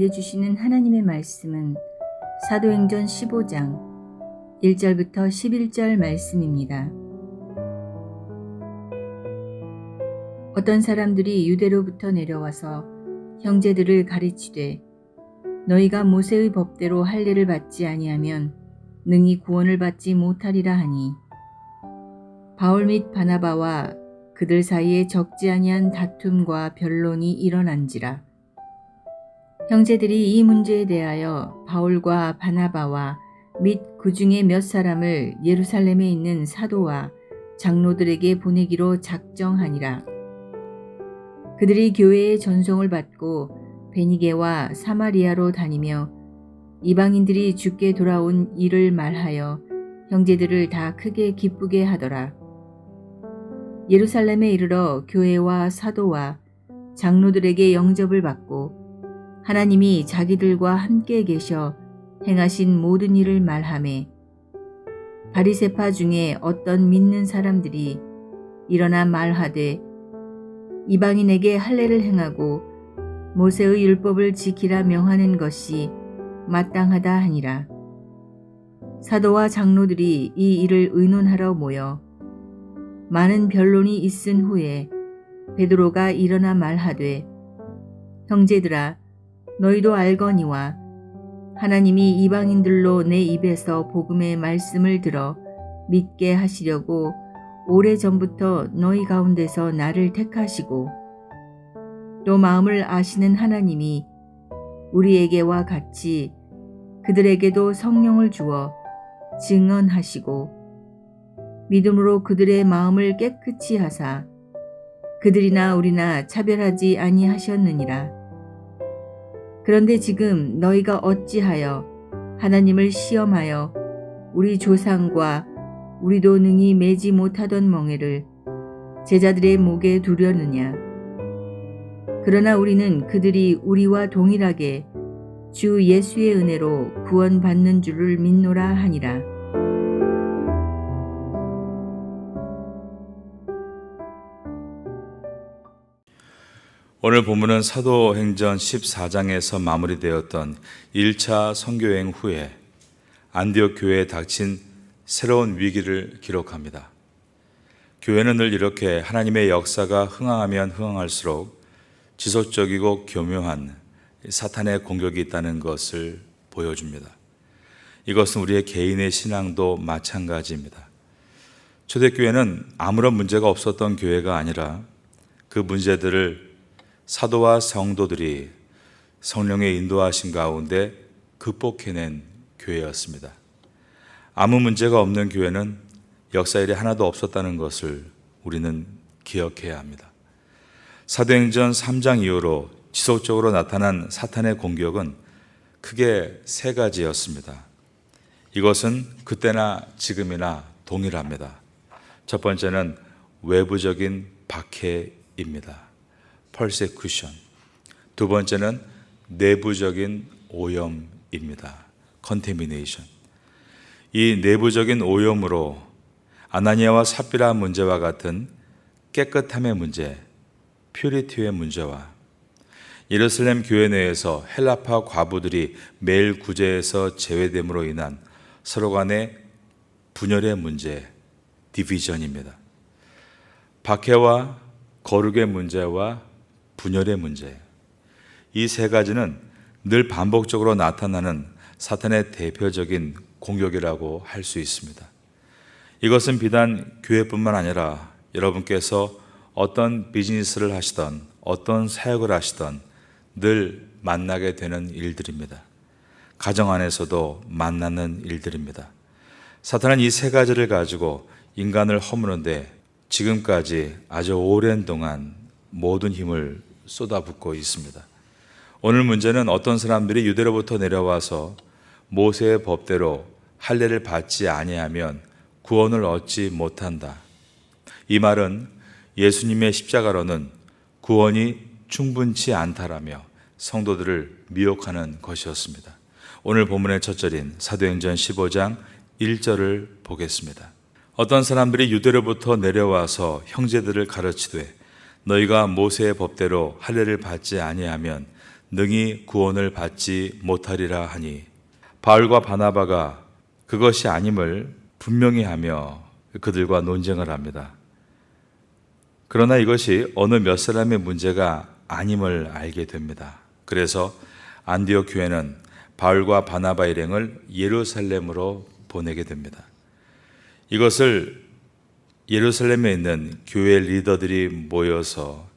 알려주시는 하나님의 말씀은 사도행전 15장 1절부터 11절 말씀입니다. 어떤 사람들이 유대로부터 내려와서 형제들을 가르치되 너희가 모세의 법대로 할례를 받지 아니하면 능히 구원을 받지 못하리라 하니 바울 및 바나바와 그들 사이에 적지 아니한 다툼과 변론이 일어난지라. 형제들이 이 문제에 대하여 바울과 바나바와 및 그 중에 몇 사람을 예루살렘에 있는 사도와 장로들에게 보내기로 작정하니라. 그들이 교회의 전송을 받고 베니게와 사마리아로 다니며 이방인들이 주께 돌아온 일을 말하여 형제들을 다 크게 기쁘게 하더라. 예루살렘에 이르러 교회와 사도와 장로들에게 영접을 받고 하나님이 자기들과 함께 계셔 행하신 모든 일을 말하매 바리새파 중에 어떤 믿는 사람들이 일어나 말하되 이방인에게 할례를 행하고 모세의 율법을 지키라 명하는 것이 마땅하다 하니라. 사도와 장로들이 이 일을 의논하러 모여 많은 변론이 있은 후에 베드로가 일어나 말하되 형제들아 너희도 알거니와 하나님이 이방인들로 내 입에서 복음의 말씀을 들어 믿게 하시려고 오래전부터 너희 가운데서 나를 택하시고 또 마음을 아시는 하나님이 우리에게와 같이 그들에게도 성령을 주어 증언하시고 믿음으로 그들의 마음을 깨끗이 하사 그들이나 우리나 차별하지 아니하셨느니라. 그런데 지금 너희가 어찌하여 하나님을 시험하여 우리 조상과 우리도 능히 매지 못하던 멍에를 제자들의 목에 두려느냐. 그러나 우리는 그들이 우리와 동일하게 주 예수의 은혜로 구원받는 줄을 믿노라 하니라. 오늘 본문은 사도행전 14장에서 마무리되었던 1차 선교여행 후에 안디옥 교회에 닥친 새로운 위기를 기록합니다. 교회는 늘 이렇게 하나님의 역사가 흥황하면 흥황할수록 지속적이고 교묘한 사탄의 공격이 있다는 것을 보여줍니다. 이것은 우리의 개인의 신앙도 마찬가지입니다. 초대교회는 아무런 문제가 없었던 교회가 아니라 그 문제들을 사도와 성도들이 성령의 인도하신 가운데 극복해낸 교회였습니다. 아무 문제가 없는 교회는 역사일이 하나도 없었다는 것을 우리는 기억해야 합니다. 사도행전 3장 이후로 지속적으로 나타난 사탄의 공격은 크게 세 가지였습니다. 이것은 그때나 지금이나 동일합니다. 첫 번째는 외부적인 박해입니다. persecution. 두 번째는 내부적인 오염입니다. contamination. 이 내부적인 오염으로 아나니아와 삽비라 문제와 같은 깨끗함의 문제, 퓨리티의 문제와 예루살렘 교회 내에서 헬라파 과부들이 매일 구제에서 제외됨으로 인한 서로 간의 분열의 문제, 디비전입니다. 박해와 거룩의 문제와 분열의 문제, 이 세 가지는 늘 반복적으로 나타나는 사탄의 대표적인 공격이라고 할 수 있습니다. 이것은 비단 교회뿐만 아니라 여러분께서 어떤 비즈니스를 하시던 어떤 사역을 하시던 늘 만나게 되는 일들입니다. 가정 안에서도 만나는 일들입니다. 사탄은 이 세 가지를 가지고 인간을 허무는데 지금까지 아주 오랜 동안 모든 힘을 쏟아붓고 있습니다. 오늘 문제는 어떤 사람들이 유대로부터 내려와서 모세의 법대로 할례를 받지 아니하면 구원을 얻지 못한다. 이 말은 예수님의 십자가로는 구원이 충분치 않다라며 성도들을 미혹하는 것이었습니다. 오늘 본문의 첫 절인 사도행전 15장 1절을 보겠습니다. 어떤 사람들이 유대로부터 내려와서 형제들을 가르치되 너희가 모세의 법대로 할례를 받지 아니하면 능히 구원을 받지 못하리라 하니 바울과 바나바가 그것이 아님을 분명히 하며 그들과 논쟁을 합니다. 그러나 이것이 어느 몇 사람의 문제가 아님을 알게 됩니다. 그래서 안디옥 교회는 바울과 바나바 일행을 예루살렘으로 보내게 됩니다. 이것을 예루살렘에 있는 교회 리더들이 모여서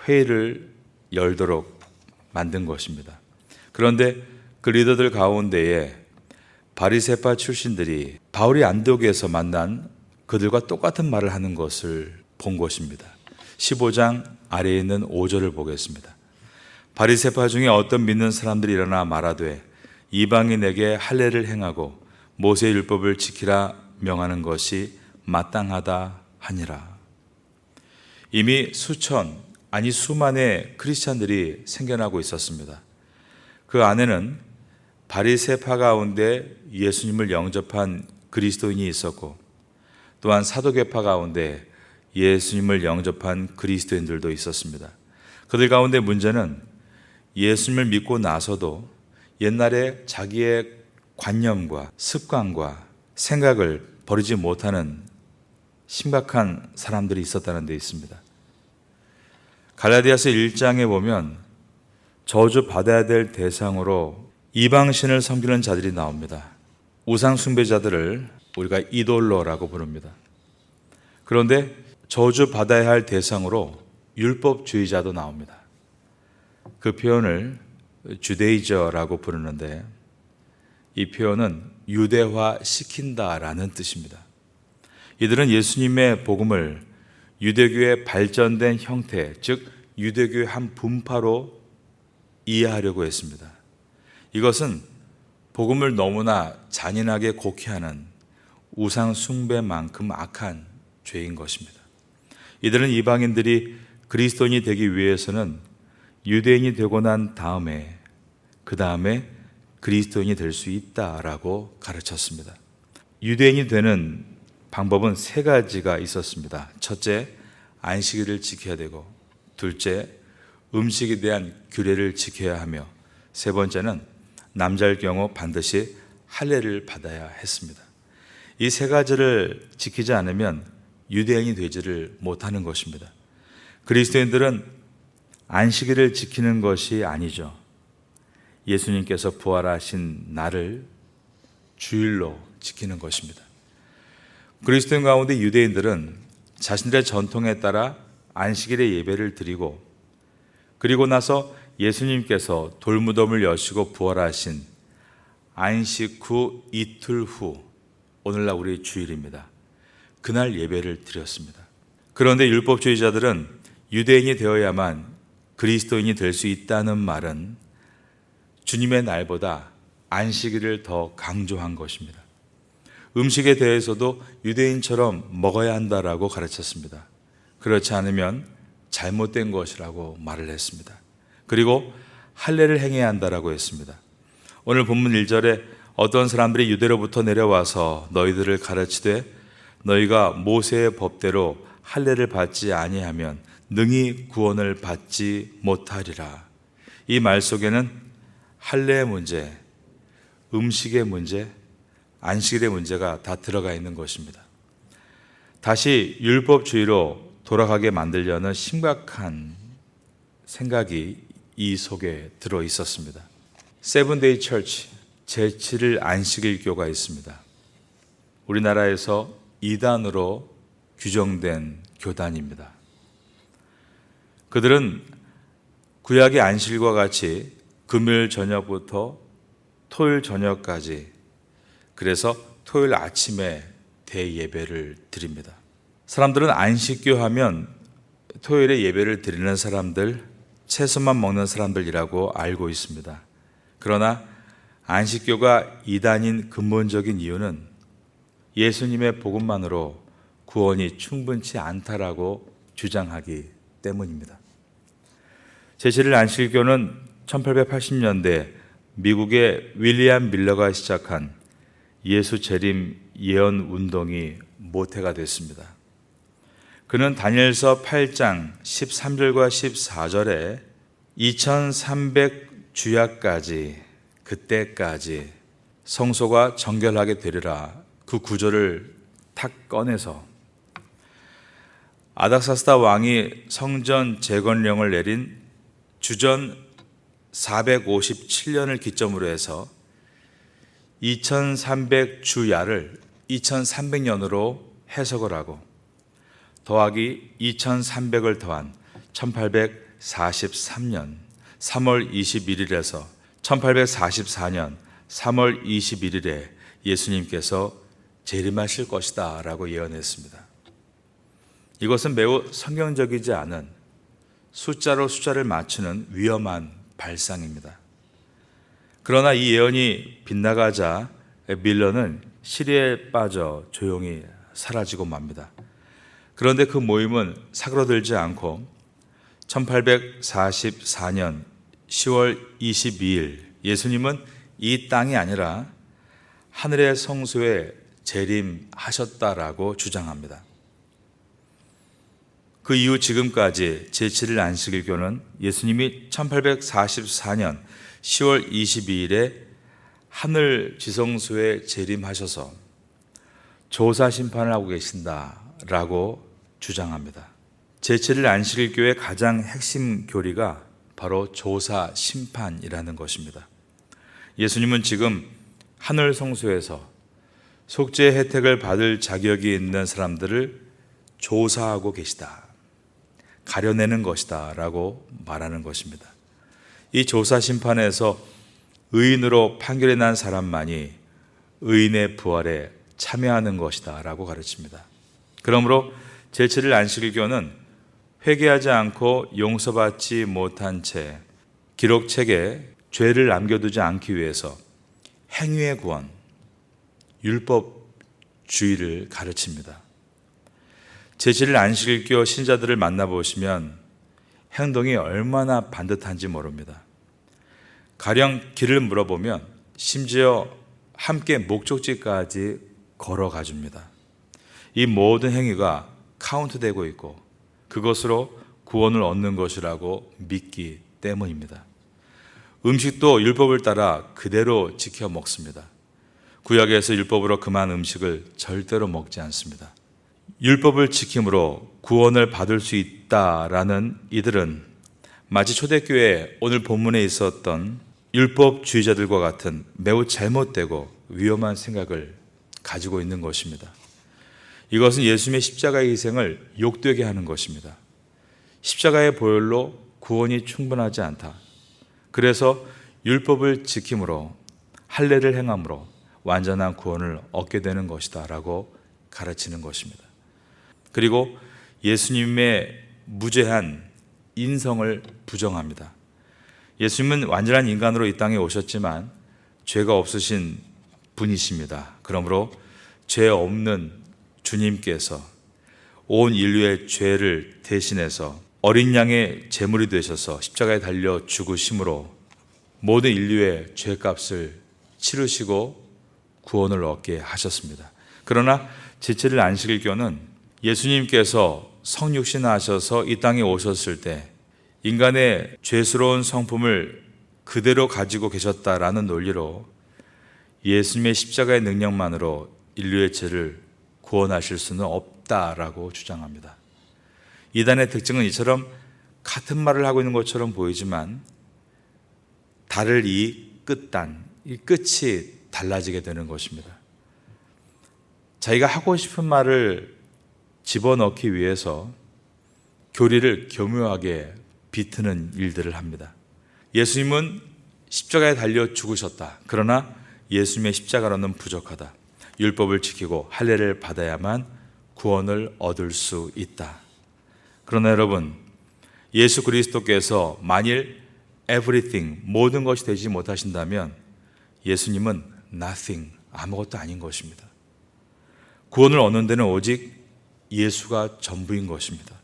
회의를 열도록 만든 것입니다. 그런데 그 리더들 가운데에 바리새파 출신들이 바울이 안디옥에서 만난 그들과 똑같은 말을 하는 것을 본 것입니다. 15장 아래에 있는 5절을 보겠습니다. 바리새파 중에 어떤 믿는 사람들이 일어나 말하되 이방인에게 할례를 행하고 모세의 율법을 지키라 명하는 것이 마땅하다 하니라. 이미 수천 아니 수만의 크리스찬들이 생겨나고 있었습니다. 그 안에는 바리새파 가운데 예수님을 영접한 그리스도인이 있었고 또한 사도계파 가운데 예수님을 영접한 그리스도인들도 있었습니다. 그들 가운데 문제는 예수님을 믿고 나서도 옛날에 자기의 관념과 습관과 생각을 버리지 못하는 심각한 사람들이 있었다는 데 있습니다. 갈라디아서 1장에 보면 저주 받아야 될 대상으로 이방신을 섬기는 자들이 나옵니다. 우상 숭배자들을 우리가 이돌로라고 부릅니다. 그런데 저주 받아야 할 대상으로 율법주의자도 나옵니다. 그 표현을 주데이저라고 부르는데 이 표현은 유대화 시킨다라는 뜻입니다. 이들은 예수님의 복음을 유대교의 발전된 형태, 즉 유대교의 한 분파로 이해하려고 했습니다. 이것은 복음을 너무나 잔인하게 곡해하는 우상 숭배만큼 악한 죄인 것입니다. 이들은 이방인들이 그리스도인이 되기 위해서는 유대인이 되고 난 다음에 그 다음에 그리스도인이 될 수 있다라고 가르쳤습니다. 유대인이 되는 방법은 세 가지가 있었습니다. 첫째, 안식일을 지켜야 되고, 둘째, 음식에 대한 규례를 지켜야 하며, 세 번째는 남자일 경우 반드시 할례를 받아야 했습니다. 이 세 가지를 지키지 않으면 유대인이 되지를 못하는 것입니다. 그리스도인들은 안식일을 지키는 것이 아니죠. 예수님께서 부활하신 날을 주일로 지키는 것입니다. 그리스도인 가운데 유대인들은 자신들의 전통에 따라 안식일에 예배를 드리고 그리고 나서 예수님께서 돌무덤을 여시고 부활하신 안식 후 이틀 후 오늘날 우리의 주일입니다. 그날 예배를 드렸습니다. 그런데 율법주의자들은 유대인이 되어야만 그리스도인이 될 수 있다는 말은 주님의 날보다 안식일을 더 강조한 것입니다. 음식에 대해서도 유대인처럼 먹어야 한다라고 가르쳤습니다. 그렇지 않으면 잘못된 것이라고 말을 했습니다. 그리고 할례를 행해야 한다라고 했습니다. 오늘 본문 1절에 어떤 사람들이 유대로부터 내려와서 너희들을 가르치되 너희가 모세의 법대로 할례를 받지 아니하면 능히 구원을 받지 못하리라. 이 말 속에는 할례의 문제, 음식의 문제, 안식일의 문제가 다 들어가 있는 것입니다. 다시 율법주의로 돌아가게 만들려는 심각한 생각이 이 속에 들어 있었습니다. 세븐데이 처치, 제7일 안식일교가 있습니다. 우리나라에서 이단으로 규정된 교단입니다. 그들은 구약의 안식일과 같이 금요일 저녁부터 토요일 저녁까지, 그래서 토요일 아침에 대예배를 드립니다. 사람들은 안식교 하면 토요일에 예배를 드리는 사람들, 채소만 먹는 사람들이라고 알고 있습니다. 그러나 안식교가 이단인 근본적인 이유는 예수님의 복음만으로 구원이 충분치 않다라고 주장하기 때문입니다. 제7일 안식교는 1880년대 미국의 윌리엄 밀러가 시작한 예수 재림 예언 운동이 모태가 됐습니다. 그는 다니엘서 8장 13절과 14절에 2300 주야까지, 그때까지 성소가 정결하게 되리라, 그 구절을 탁 꺼내서 아닥사스다 왕이 성전 재건령을 내린 주전 457년을 기점으로 해서 2300 주야를 2300년으로 해석을 하고 더하기 2300을 더한 1843년 3월 21일에서 1844년 3월 21일에 예수님께서 재림하실 것이다 라고 예언했습니다. 이것은 매우 성경적이지 않은 숫자로 숫자를 맞추는 위험한 발상입니다. 그러나 이 예언이 빗나가자 밀러는 시리에 빠져 조용히 사라지고 맙니다. 그런데 그 모임은 사그러들지 않고 1844년 10월 22일 예수님은 이 땅이 아니라 하늘의 성소에 재림하셨다라고 주장합니다. 그 이후 지금까지 제7일 안식일교는 예수님이 1844년 10월 22일에 하늘 지성소에 재림하셔서 조사 심판을 하고 계신다라고 주장합니다. 제7일 안식일교의 가장 핵심 교리가 바로 조사 심판이라는 것입니다. 예수님은 지금 하늘 성소에서 속죄 혜택을 받을 자격이 있는 사람들을 조사하고 계시다, 가려내는 것이다 라고 말하는 것입니다. 이 조사 심판에서 의인으로 판결이 난 사람만이 의인의 부활에 참여하는 것이다 라고 가르칩니다. 그러므로 제7일 안식일교는 회개하지 않고 용서받지 못한 채 기록책에 죄를 남겨두지 않기 위해서 행위의 구원, 율법주의를 가르칩니다. 제7일 안식일교 신자들을 만나보시면 행동이 얼마나 반듯한지 모릅니다. 가령 길을 물어보면 심지어 함께 목적지까지 걸어가 줍니다. 이 모든 행위가 카운트되고 있고 그것으로 구원을 얻는 것이라고 믿기 때문입니다. 음식도 율법을 따라 그대로 지켜 먹습니다. 구약에서 율법으로 금한 음식을 절대로 먹지 않습니다. 율법을 지킴으로 구원을 받을 수 있다라는 이들은 마치 초대교회 오늘 본문에 있었던 율법주의자들과 같은 매우 잘못되고 위험한 생각을 가지고 있는 것입니다. 이것은 예수님의 십자가의 희생을 욕되게 하는 것입니다. 십자가의 보혈로 구원이 충분하지 않다. 그래서 율법을 지킴으로 할례를 행함으로 완전한 구원을 얻게 되는 것이다 라고 가르치는 것입니다. 그리고 예수님의 무죄한 인성을 부정합니다. 예수님은 완전한 인간으로 이 땅에 오셨지만 죄가 없으신 분이십니다. 그러므로 죄 없는 주님께서 온 인류의 죄를 대신해서 어린 양의 제물이 되셔서 십자가에 달려 죽으심으로 모든 인류의 죄값을 치르시고 구원을 얻게 하셨습니다. 그러나 제7일 안식일교는 예수님께서 성육신하셔서 이 땅에 오셨을 때 인간의 죄스러운 성품을 그대로 가지고 계셨다라는 논리로 예수님의 십자가의 능력만으로 인류의 죄를 구원하실 수는 없다라고 주장합니다. 이단의 특징은 이처럼 같은 말을 하고 있는 것처럼 보이지만 다를 이 끝단, 이 끝이 달라지게 되는 것입니다. 자기가 하고 싶은 말을 집어넣기 위해서 교리를 교묘하게 비트는 일들을 합니다. 예수님은 십자가에 달려 죽으셨다. 그러나 예수님의 십자가로는 부족하다. 율법을 지키고 할례를 받아야만 구원을 얻을 수 있다. 그러나 여러분, 예수 그리스도께서 만일 everything, 모든 것이 되지 못하신다면 예수님은 nothing, 아무것도 아닌 것입니다. 구원을 얻는 데는 오직 예수가 전부인 것입니다.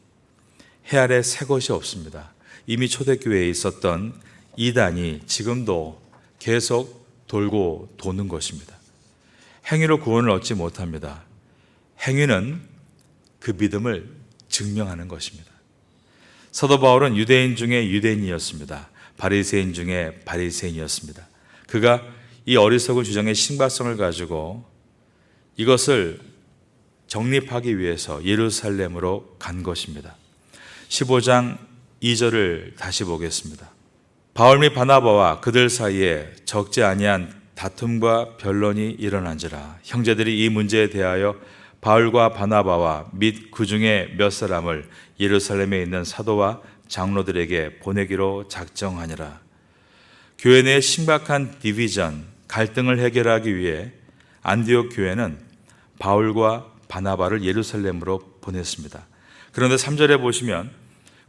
해 아래 새 것이 없습니다. 이미 초대교회에 있었던 이단이 지금도 계속 돌고 도는 것입니다. 행위로 구원을 얻지 못합니다. 행위는 그 믿음을 증명하는 것입니다. 사도 바울은 유대인 중에 유대인이었습니다. 바리새인 중에 바리새인이었습니다. 그가 이 어리석은 주장의 신박성을 가지고 이것을 정립하기 위해서 예루살렘으로 간 것입니다. 15장 2절을 다시 보겠습니다. 바울 및 바나바와 그들 사이에 적지 아니한 다툼과 변론이 일어난지라. 형제들이 이 문제에 대하여 바울과 바나바와 및 그 중에 몇 사람을 예루살렘에 있는 사도와 장로들에게 보내기로 작정하니라. 교회 내 심각한 디비전, 갈등을 해결하기 위해 안디옥 교회는 바울과 바나바를 예루살렘으로 보냈습니다. 그런데 3절에 보시면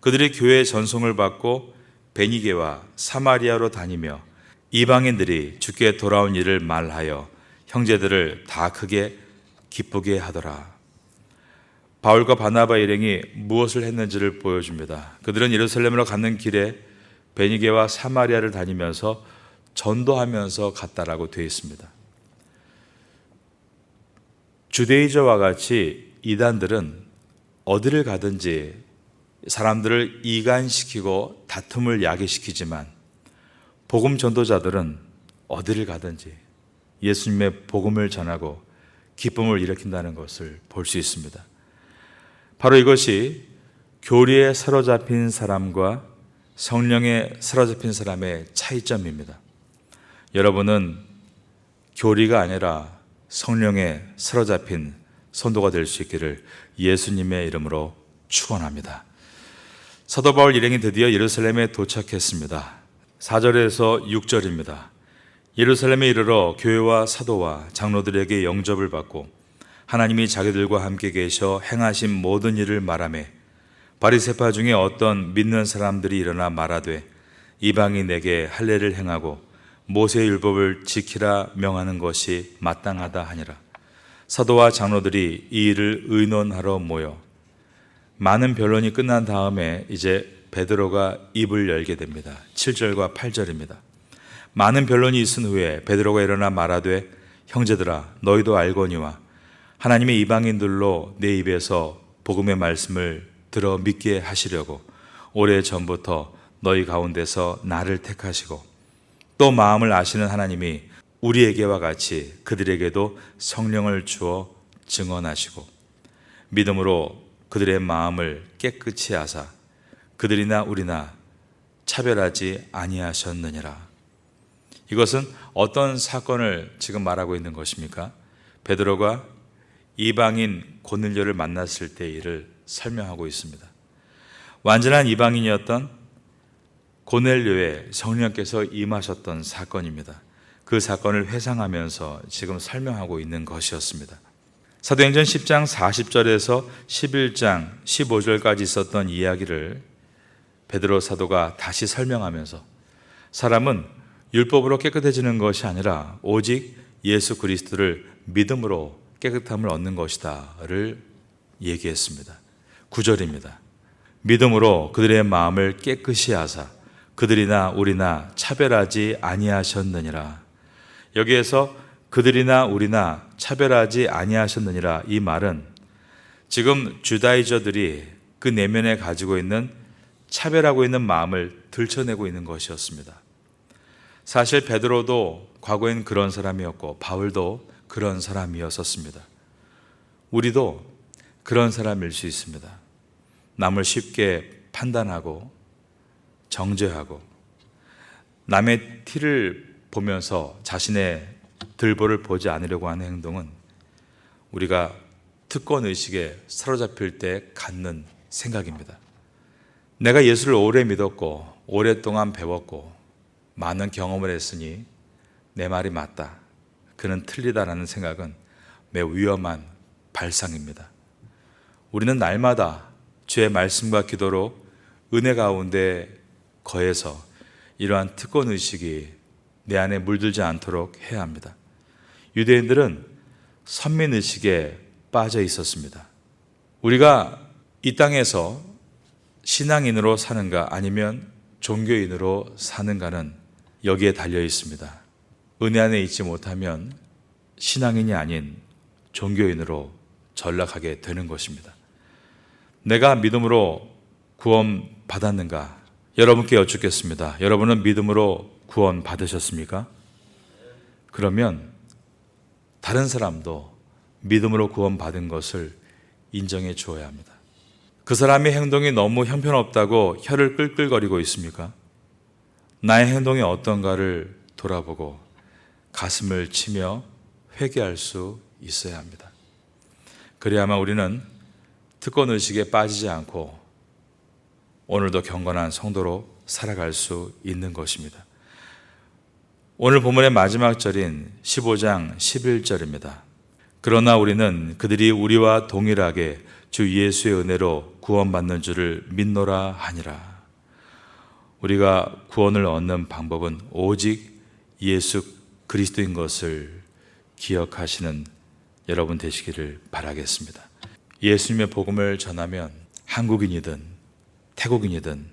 그들이 교회의 전송을 받고 베니게와 사마리아로 다니며 이방인들이 주께 돌아온 일을 말하여 형제들을 다 크게 기쁘게 하더라. 바울과 바나바 일행이 무엇을 했는지를 보여줍니다. 그들은 예루살렘으로 가는 길에 베니게와 사마리아를 다니면서 전도하면서 갔다라고 되어 있습니다. 주데이저와 같이 이단들은 어디를 가든지 사람들을 이간시키고 다툼을 야기시키지만 복음 전도자들은 어디를 가든지 예수님의 복음을 전하고 기쁨을 일으킨다는 것을 볼 수 있습니다. 바로 이것이 교리에 사로잡힌 사람과 성령에 사로잡힌 사람의 차이점입니다. 여러분은 교리가 아니라 성령에 사로잡힌 선도가 될 수 있기를 예수님의 이름으로 축원합니다. 사도 바울 일행이 드디어 예루살렘에 도착했습니다. 4절에서 6절입니다. 예루살렘에 이르러 교회와 사도와 장로들에게 영접을 받고 하나님이 자기들과 함께 계셔 행하신 모든 일을 말하매 바리새파 중에 어떤 믿는 사람들이 일어나 말하되 이방인에게 할례를 행하고 모세의 율법을 지키라 명하는 것이 마땅하다 하니라. 사도와 장로들이 이 일을 의논하러 모여 많은 변론이 끝난 다음에 이제 베드로가 입을 열게 됩니다. 7절과 8절입니다. 많은 변론이 있은 후에 베드로가 일어나 말하되 형제들아 너희도 알거니와 하나님의 이방인들로 내 입에서 복음의 말씀을 들어 믿게 하시려고 오래전부터 너희 가운데서 나를 택하시고 또 마음을 아시는 하나님이 우리에게와 같이 그들에게도 성령을 주어 증언하시고 믿음으로 그들의 마음을 깨끗이 하사 그들이나 우리나 차별하지 아니하셨느니라. 이것은 어떤 사건을 지금 말하고 있는 것입니까? 베드로가 이방인 고넬료를 만났을 때 일을 설명하고 있습니다. 완전한 이방인이었던 고넬료에 성령께서 임하셨던 사건입니다. 그 사건을 회상하면서 지금 설명하고 있는 것이었습니다. 사도행전 10장 40절에서 11장 15절까지 있었던 이야기를 베드로 사도가 다시 설명하면서 사람은 율법으로 깨끗해지는 것이 아니라 오직 예수 그리스도를 믿음으로 깨끗함을 얻는 것이다를 얘기했습니다. 9절입니다. 믿음으로 그들의 마음을 깨끗이 하사 그들이나 우리나 차별하지 아니하셨느니라. 여기에서 그들이나 우리나 차별하지 아니하셨느니라 이 말은 지금 주다이저들이 그 내면에 가지고 있는 차별하고 있는 마음을 들춰내고 있는 것이었습니다. 사실 베드로도 과거엔 그런 사람이었고 바울도 그런 사람이었었습니다. 우리도 그런 사람일 수 있습니다. 남을 쉽게 판단하고 정죄하고 남의 티를 보면서 자신의 들보를 보지 않으려고 하는 행동은 우리가 특권의식에 사로잡힐 때 갖는 생각입니다. 내가 예수를 오래 믿었고 오랫동안 배웠고 많은 경험을 했으니 내 말이 맞다. 그는 틀리다라는 생각은 매우 위험한 발상입니다. 우리는 날마다 주의 말씀과 기도로 은혜 가운데 거해서 이러한 특권의식이 내 안에 물들지 않도록 해야 합니다. 유대인들은 선민의식에 빠져 있었습니다. 우리가 이 땅에서 신앙인으로 사는가 아니면 종교인으로 사는가는 여기에 달려 있습니다. 은혜 안에 있지 못하면 신앙인이 아닌 종교인으로 전락하게 되는 것입니다. 내가 믿음으로 구원 받았는가? 여러분께 여쭙겠습니다. 여러분은 믿음으로 구원 받으셨습니까? 그러면 다른 사람도 믿음으로 구원 받은 것을 인정해 주어야 합니다. 그 사람의 행동이 너무 형편없다고 혀를 끌끌거리고 있습니까? 나의 행동이 어떤가를 돌아보고 가슴을 치며 회개할 수 있어야 합니다. 그래야만 우리는 특권의식에 빠지지 않고 오늘도 경건한 성도로 살아갈 수 있는 것입니다. 오늘 본문의 마지막 절인 15장 11절입니다. 그러나 우리는 그들이 우리와 동일하게 주 예수의 은혜로 구원받는 줄을 믿노라 하니라. 우리가 구원을 얻는 방법은 오직 예수 그리스도인 것을 기억하시는 여러분 되시기를 바라겠습니다. 예수님의 복음을 전하면 한국인이든 태국인이든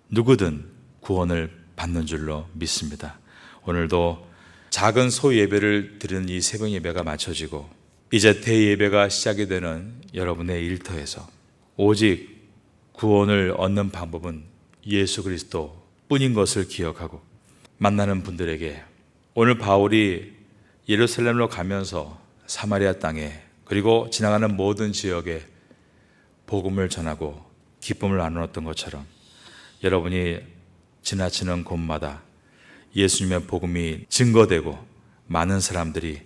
누구든 구원을 받는 줄로 믿습니다. 오늘도 작은 소예배를 드리는 이 새벽 예배가 마쳐지고 이제 대예배가 시작이 되는 여러분의 일터에서 오직 구원을 얻는 방법은 예수 그리스도 뿐인 것을 기억하고 만나는 분들에게 오늘 바울이 예루살렘으로 가면서 사마리아 땅에 그리고 지나가는 모든 지역에 복음을 전하고 기쁨을 나누었던 것처럼 여러분이 지나치는 곳마다 예수님의 복음이 증거되고 많은 사람들이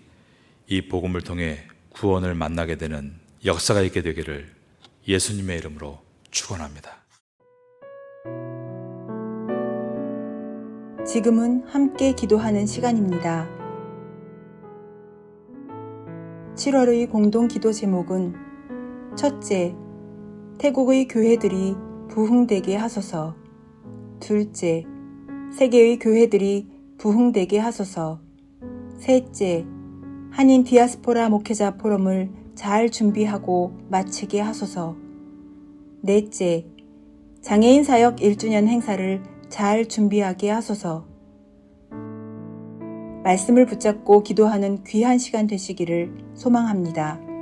이 복음을 통해 구원을 만나게 되는 역사가 있게 되기를 예수님의 이름으로 축원합니다. 지금은 함께 기도하는 시간입니다. 7월의 공동 기도 제목은 첫째, 태국의 교회들이 부흥되게 하소서. 둘째, 세계의 교회들이 부흥되게 하소서. 셋째, 한인 디아스포라 목회자 포럼을 잘 준비하고 마치게 하소서. 넷째, 장애인 사역 1주년 행사를 잘 준비하게 하소서. 말씀을 붙잡고 기도하는 귀한 시간 되시기를 소망합니다.